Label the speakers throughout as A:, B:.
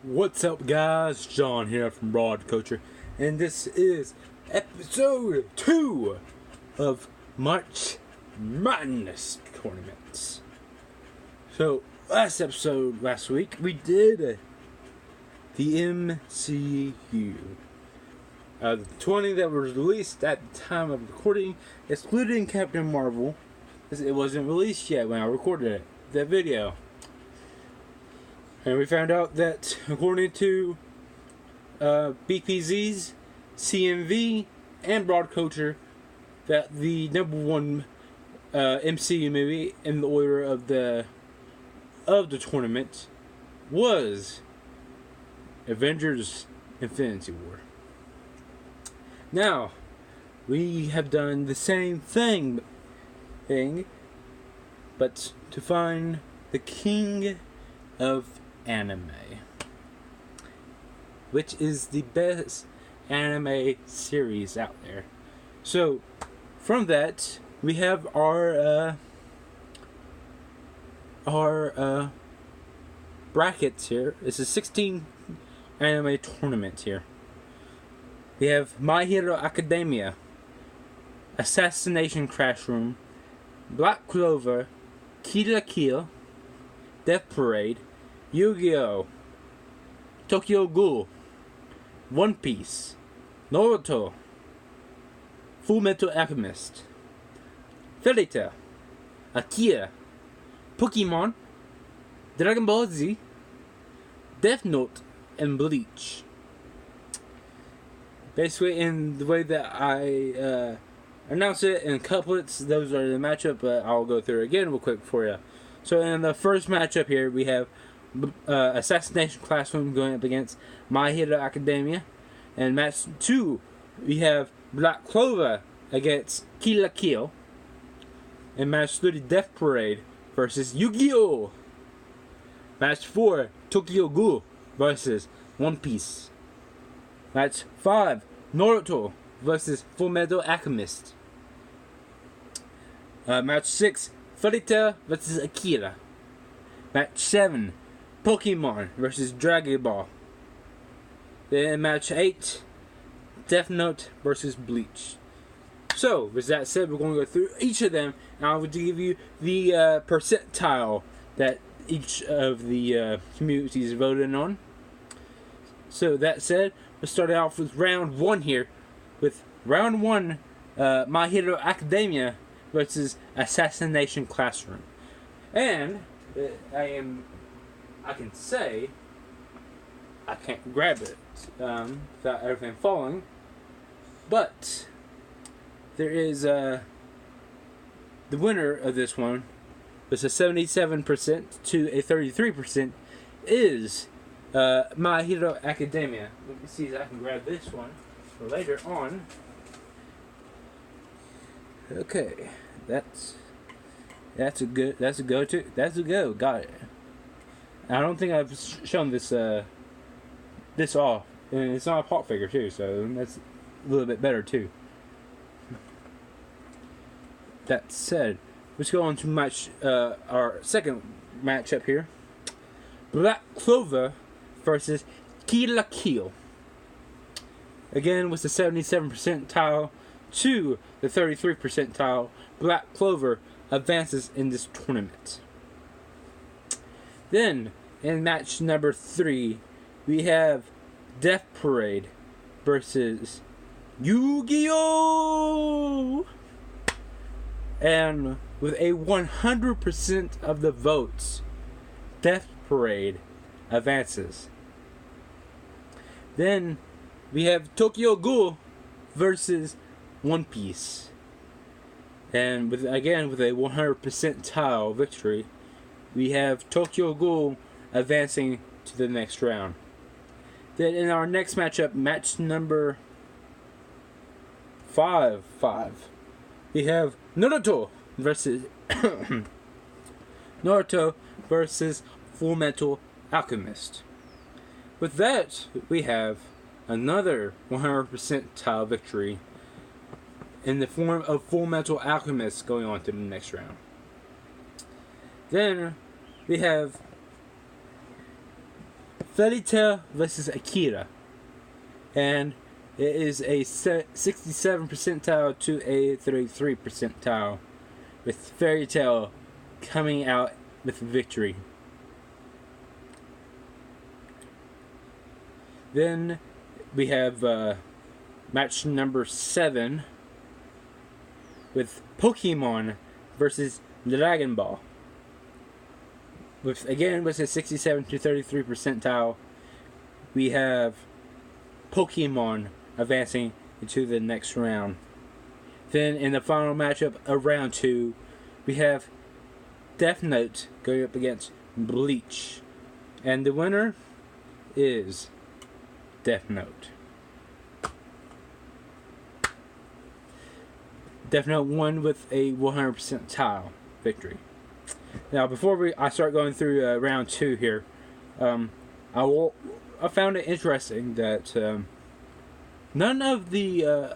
A: What's up, guys? John here from Broad Culture, and this is episode 2 of March Madness tournaments. So, last week, we did the MCU. The 20 that was released at the time of recording, excluding Captain Marvel, because it wasn't released yet when I recorded that video. And we found out that, according to BPZ's, CMV, and Broad Culture, that the number one MCU movie in the order of the tournament was Avengers: Infinity War. Now, we have done the same thing, but to find the king of anime, which is the best anime series out there. So, from that, we have our brackets here. It's a 16 anime tournament here. We have My Hero Academia, Assassination Classroom, Black Clover, Kill la Kill, Death Parade, Yu-Gi-Oh!, Tokyo Ghoul, One Piece, Naruto, Fullmetal Alchemist, Fairy Tail, Akira, Pokemon, Dragon Ball Z, Death Note, and Bleach. Basically, in the way that I announce it in couplets, those are the matchup, but I'll go through it again real quick for you. So in the first matchup here, we have Assassination Classroom going up against My Hero Academia. And match 2, we have Black Clover against Kill la Kill. And match 3, Death Parade versus Yu-Gi-Oh! Match 4, Tokyo Ghoul versus One Piece. Match 5, Naruto versus Fullmetal Alchemist. Match 6, Fairy Tail versus Akira. Match 7, Pokemon versus Dragon Ball. Then match 8, Death Note versus Bleach. So, with that said, we're going to go through each of them, and I will give you the percentile that each of the communities voted on. So, that said, let's start off with round 1 here. With round 1, My Hero Academia versus Assassination Classroom. And I can say, I can't grab it without everything falling, but there is the winner of this one with a 77% to a 33% is My Hero Academia. Let me see if I can grab this one for later on. Okay, that's a go. Got it. I don't think I've shown this off, and it's not a pop figure too, so that's a little bit better too. That said, let's go on to match our second matchup here. Black Clover versus Kill la Kill. Again, with the 77 percentile to the 33 percentile, Black Clover advances in this tournament. Then, in match number 3, we have Death Parade versus Yu-Gi-Oh! And with a 100% of the votes, Death Parade advances. Then, we have Tokyo Ghoul versus One Piece. And with a 100 percentile victory, we have Tokyo Ghoul advancing to the next round. Then in our next matchup, match number 5, we have Naruto versus Fullmetal Alchemist. With that, we have another 100 percentile victory in the form of Fullmetal Alchemist going on to the next round. Then we have Fairy Tail versus Akira. And it is a 67 percentile to a 33 percentile, with Fairy Tail coming out with victory. Then we have match number 7 with Pokemon versus Dragon Ball. With a 67 to 33 percentile, we have Pokemon advancing into the next round. Then in the final matchup of round 2, we have Death Note going up against Bleach. And the winner is Death Note. Death Note won with a 100% tile victory. Now, before I start going through round 2 here, I found it interesting that none of the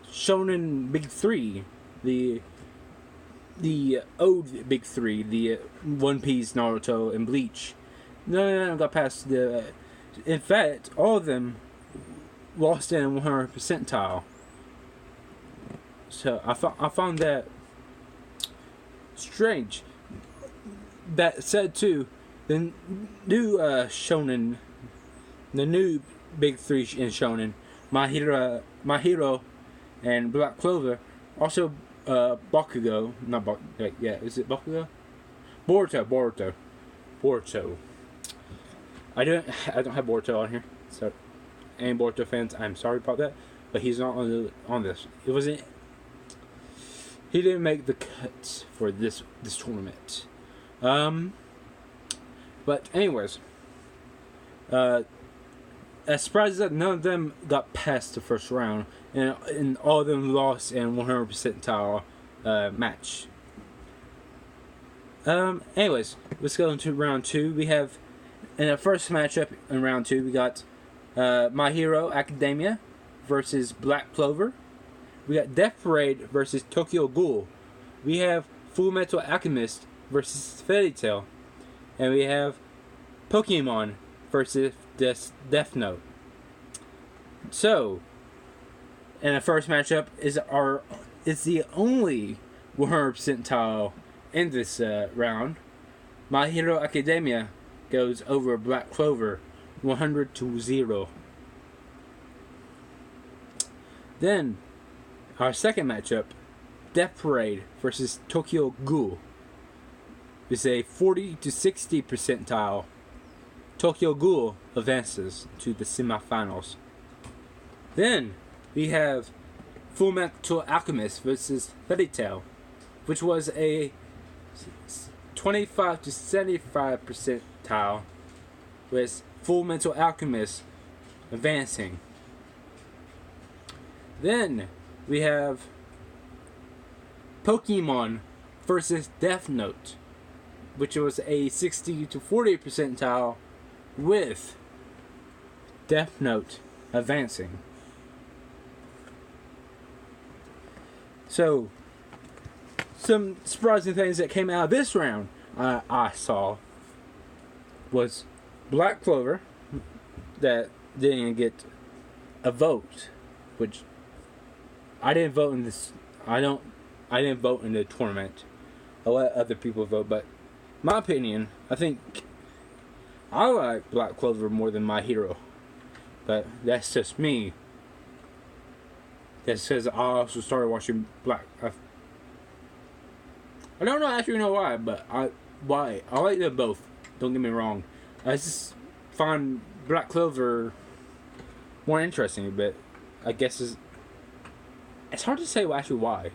A: Shonen Big 3, the old Big 3, the One Piece, Naruto, and Bleach, none of them got past the. In fact, all of them lost in 100 percentile. So I found that strange. That said, too, the new Shonen, the new Big 3 in Shonen, My Hero, and Black Clover, also Bakugo, not Bakugo, yeah, is it Bakugo? Boruto. I don't have Boruto on here, so any Boruto fans, I'm sorry about that, but he's not on this. He didn't make the cuts for this tournament. But anyways, I'm surprised that none of them got past the first round, and all of them lost in 100 percentile match. Anyways, let's go into round 2. We have, in the first matchup in round 2, we got My Hero Academia versus Black Clover. We got Death Parade versus Tokyo Ghoul. We have Full Metal Alchemist versus Fairy Tail. And we have Pokemon versus Death Note. So, in the first matchup is the only 100 percentile in this round. My Hero Academia goes over Black Clover 100 to 0. Then our second matchup, Death Parade versus Tokyo Ghoul, is a 40 to 60 percentile. Tokyo Ghoul advances to the semifinals. Then we have Full Metal Alchemist versus Fairy Tail, which was a 25 to 75 percentile, with Full Metal Alchemist advancing. Then we have Pokemon versus Death Note, which was a 60 to 40 percentile, with Death Note advancing. So, some surprising things that came out of this round I saw was Black Clover, that didn't get a vote, which I didn't vote in this. I didn't vote in the tournament. I let other people vote, but my opinion, I think I like Black Clover more than My Hero, but that's just me. That's because I also started watching Black. I don't actually know why, but I like them both. Don't get me wrong. I just find Black Clover more interesting, but I guess it's hard to say actually why.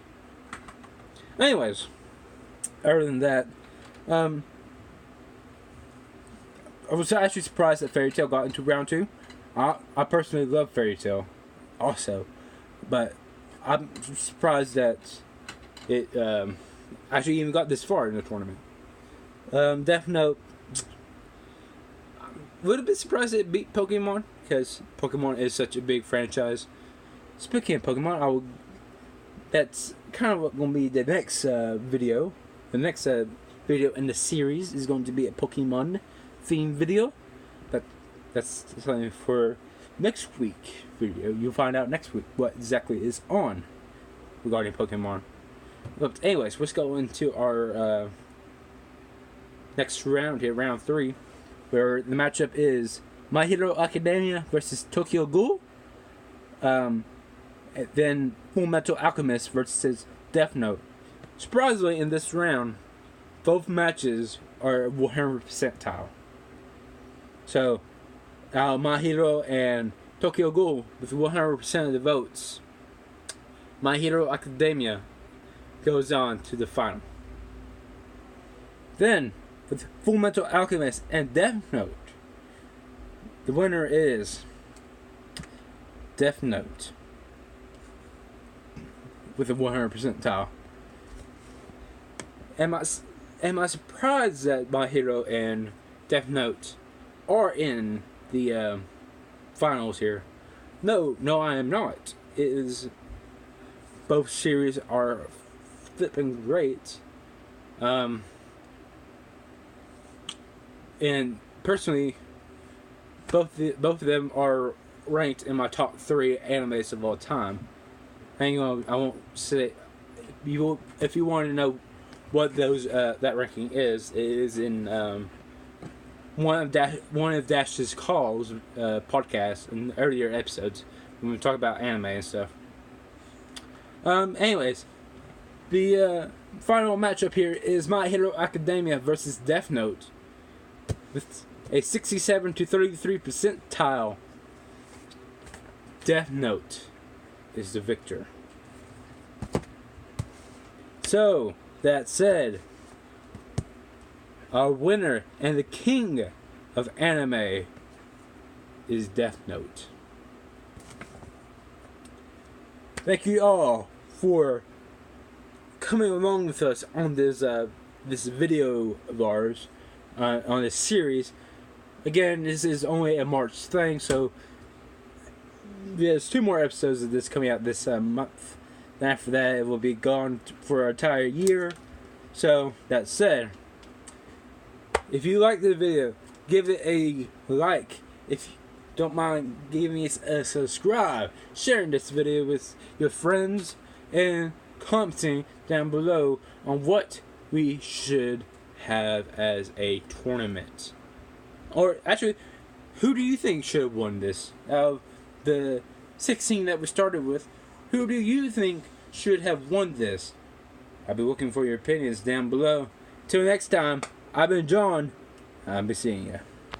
A: Anyways, other than that, I was actually surprised that Fairy Tail got into round 2. I personally love Fairy Tail, also, but I'm surprised that it actually even got this far in the tournament. Death Note, a little bit surprised it beat Pokemon, because Pokemon is such a big franchise. Speaking of Pokemon, that's kind of going to be the next video. The next video in the series is going to be a Pokemon themed video. But that's something for next week video. You'll find out next week what exactly is on regarding Pokemon. But anyways, let's go into our next round here, round 3, where the matchup is My Hero Academia versus Tokyo Ghoul. Then Full Metal Alchemist versus Death Note. Surprisingly, in this round, both matches are 100% tile. So, My Hero and Tokyo Ghoul with 100% of the votes. My Hero Academia goes on to the final. Then, with Full Metal Alchemist and Death Note, the winner is Death Note with a 100% tile. Am I surprised that My Hero and Death Note are in the finals here? No, I am not. It is, both series are flipping great. And personally, both of them are ranked in my top 3 animes of all time. I won't say if you want to know what those that ranking is. It is in one of Dash's calls podcast in earlier episodes when we talk about anime and stuff. Anyways, the final matchup here is My Hero Academia versus Death Note with a 67 to 33 percentile. Death Note is the victor. So, that said, our winner and the king of anime is Death Note. Thank you all for coming along with us on this video of ours, on this series. Again, this is only a March thing, so there's 2 more episodes of this coming out this month. And after that, it will be gone for an entire year. So, that said, if you like the video, give it a like. If you don't mind giving me a subscribe, sharing this video with your friends, and commenting down below on what we should have as a tournament. Or actually, who do you think should have won this? Out of the 16 that we started with, who do you think should have won this? I'll be looking for your opinions down below. Till next time, I've been John. I'll be seeing you.